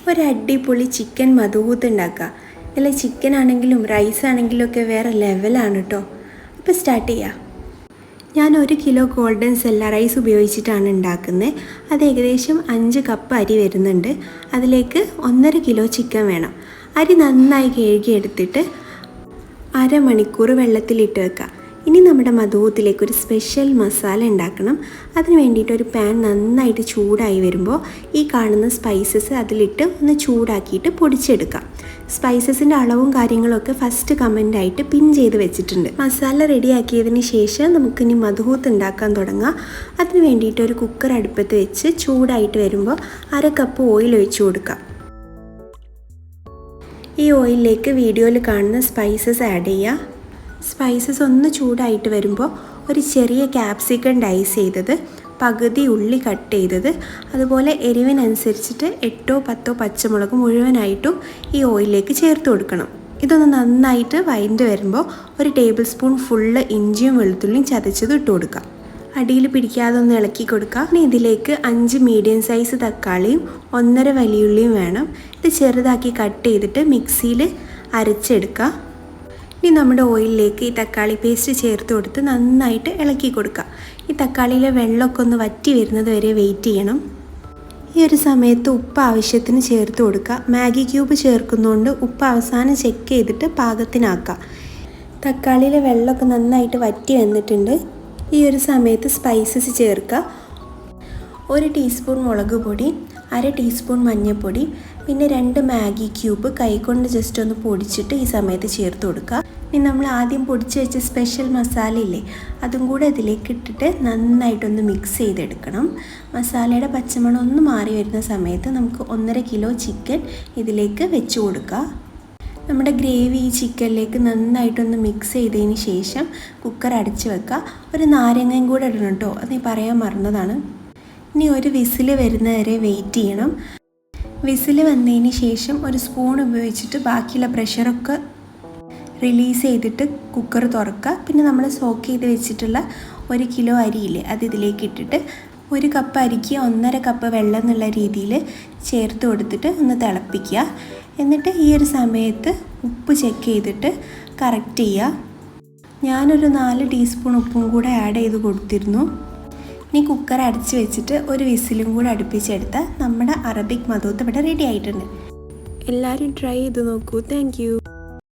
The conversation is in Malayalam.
ഒരു അടിപൊളി ചിക്കൻ മധൂത്ത് ഉണ്ടാക്കുക. ഇതിൽ ചിക്കൻ ആണെങ്കിലും റൈസ് ആണെങ്കിലും ഒക്കെ വേറെ ലെവലാണ് കേട്ടോ. അപ്പോൾ സ്റ്റാർട്ട് ചെയ്യാം. ഞാൻ 1 കിലോ ഗോൾഡൻ സെല്ല റൈസ് ഉപയോഗിച്ചിട്ടാണ് ഉണ്ടാക്കുന്നത്. അത് ഏകദേശം 5 കപ്പ് അരി വരുന്നുണ്ട്. അതിലേക്ക് 1.5 കിലോ ചിക്കൻ വേണം. അരി നന്നായി കഴുകിയെടുത്തിട്ട് അരമണിക്കൂർ വെള്ളത്തിലിട്ട് വെക്കുക. ഇനി നമ്മുടെ മധൂത്തിലേക്ക് ഒരു സ്പെഷ്യൽ മസാല ഉണ്ടാക്കണം. അതിന് വേണ്ടിയിട്ട് ഒരു പാൻ നന്നായിട്ട് ചൂടായി വരുമ്പോൾ ഈ കാണുന്ന സ്പൈസസ് അതിലിട്ട് ഒന്ന് ചൂടാക്കിയിട്ട് പൊടിച്ചെടുക്കാം. സ്പൈസസിൻ്റെ അളവും കാര്യങ്ങളൊക്കെ ഫസ്റ്റ് കമൻ്റായിട്ട് പിൻ ചെയ്ത് വെച്ചിട്ടുണ്ട്. മസാല റെഡിയാക്കിയതിന് ശേഷം നമുക്കിനി മധൂത്ത് ഉണ്ടാക്കാൻ തുടങ്ങാം. അതിന് വേണ്ടിയിട്ട് ഒരു കുക്കർ അടുപ്പത്ത് വെച്ച് ചൂടായിട്ട് വരുമ്പോൾ 1/2 കപ്പ് ഓയിൽ ഒഴിച്ചു കൊടുക്കാം. ഈ ഓയിലിലേക്ക് വീഡിയോയിൽ കാണുന്ന സ്പൈസസ് ആഡ് ചെയ്യുക. സ്പൈസസ് ഒന്ന് ചൂടായിട്ട് വരുമ്പോൾ ഒരു ചെറിയ ക്യാപ്സിക്കം ഡൈസ് ചെയ്തത്, പകുതി ഉള്ളി കട്ട് ചെയ്തത്, അതുപോലെ എരിവിനനുസരിച്ചിട്ട് 8-10 പച്ചമുളക് മുഴുവനായിട്ടും ഈ ഓയിലിലേക്ക് ചേർത്ത് കൊടുക്കണം. ഇതൊന്ന് നന്നായിട്ട് വഴണ്ട് വരുമ്പോൾ ഒരു ടേബിൾ സ്പൂൺ ഫുള്ള് ഇഞ്ചിയും വെളുത്തുള്ളിയും ചതച്ചത് ഇട്ട് കൊടുക്കാം. അടിയിൽ പിടിക്കാതെ ഒന്ന് ഇളക്കി കൊടുക്കുക. ഇനി ഇതിലേക്ക് 5 മീഡിയം സൈസ് തക്കാളിയും 1.5 വലിയുള്ളിയും വേണം. ഇത് ചെറുതാക്കി കട്ട് ചെയ്തിട്ട് മിക്സിയിൽ അരച്ചെടുക്കുക. ഇനി നമ്മുടെ ഓയിലിലേക്ക് ഈ തക്കാളി പേസ്റ്റ് ചേർത്ത് കൊടുത്ത് നന്നായിട്ട് ഇളക്കി കൊടുക്കുക. ഈ തക്കാളിയിലെ വെള്ളമൊക്കെ ഒന്ന് വറ്റി വരുന്നത് വരെ വെയിറ്റ് ചെയ്യണം. ഈ ഒരു സമയത്ത് ഉപ്പ് ആവശ്യത്തിന് ചേർത്ത് കൊടുക്കുക. മാഗി ക്യൂബ് ചേർക്കുന്നതുകൊണ്ട് ഉപ്പ് അവസാനം ചെക്ക് ചെയ്തിട്ട് പാകത്തിനാക്കുക. തക്കാളിയിലെ വെള്ളമൊക്കെ നന്നായിട്ട് വറ്റി വന്നിട്ടുണ്ട്. ഈ ഒരു സമയത്ത് സ്പൈസസ് ചേർക്കുക. 1 ടീസ്പൂൺ മുളക് പൊടി, 1/2 ടീസ്പൂൺ മഞ്ഞൾപ്പൊടി, പിന്നെ 2 മാഗി ക്യൂബ് കൈകൊണ്ട് ജസ്റ്റ് ഒന്ന് പൊടിച്ചിട്ട് ഈ സമയത്ത് ചേർത്ത് കൊടുക്കുക. ഇനി നമ്മൾ ആദ്യം പൊടിച്ച് വെച്ച സ്പെഷ്യൽ മസാല ഇല്ലേ, അതും കൂടെ ഇതിലേക്ക് ഇട്ടിട്ട് നന്നായിട്ടൊന്ന് മിക്സ് ചെയ്തെടുക്കണം. മസാലയുടെ പച്ചമണം ഒന്ന് മാറി വരുന്ന സമയത്ത് നമുക്ക് 1.5 കിലോ ചിക്കൻ ഇതിലേക്ക് വെച്ച് കൊടുക്കുക. നമ്മുടെ ഗ്രേവി ഈ ചിക്കനിലേക്ക് നന്നായിട്ടൊന്ന് മിക്സ് ചെയ്തതിന് ശേഷം കുക്കർ അടച്ച് വെക്കുക. ഒരു നാരങ്ങയും കൂടെ ഇടണം കേട്ടോ, അത് പറയാൻ മറന്നതാണ്. ഇനി ഒരു വിസിൽ വരുന്നവരെ വെയിറ്റ് ചെയ്യണം. വിസിൽ വന്നതിന് ശേഷം ഒരു സ്പൂൺ ഉപയോഗിച്ചിട്ട് ബാക്കിയുള്ള പ്രഷറൊക്കെ റിലീസ് ചെയ്തിട്ട് കുക്കർ തുറക്കുക. പിന്നെ നമ്മൾ സോക്ക് ചെയ്ത് വെച്ചിട്ടുള്ള 1 കിലോ അരിയില്ലേ, അത് ഇതിലേക്ക് ഇട്ടിട്ട് 1 കപ്പ് അരിക്ക് 1.5 കപ്പ് വെള്ളം എന്നുള്ള രീതിയിൽ ചേർത്ത് കൊടുത്തിട്ട് ഒന്ന് തിളപ്പിക്കുക. എന്നിട്ട് ഈ ഒരു സമയത്ത് ഉപ്പ് ചെക്ക് ചെയ്തിട്ട് കറക്റ്റ് ചെയ്യുക. ഞാനൊരു 4 ടീസ്പൂൺ ഉപ്പും കൂടെ ആഡ് ചെയ്ത് കൊടുത്തിരുന്നു. ഇനി കുക്കർ അടച്ച് വെച്ചിട്ട് ഒരു വിസിലും കൂടെ അടുപ്പിച്ചെടുത്താൽ നമ്മുടെ അറബിക് മധൂത്ത് ഇവിടെ റെഡി ആയിട്ടുണ്ട്. എല്ലാവരും ട്രൈ ചെയ്ത് നോക്കൂ. Thank you.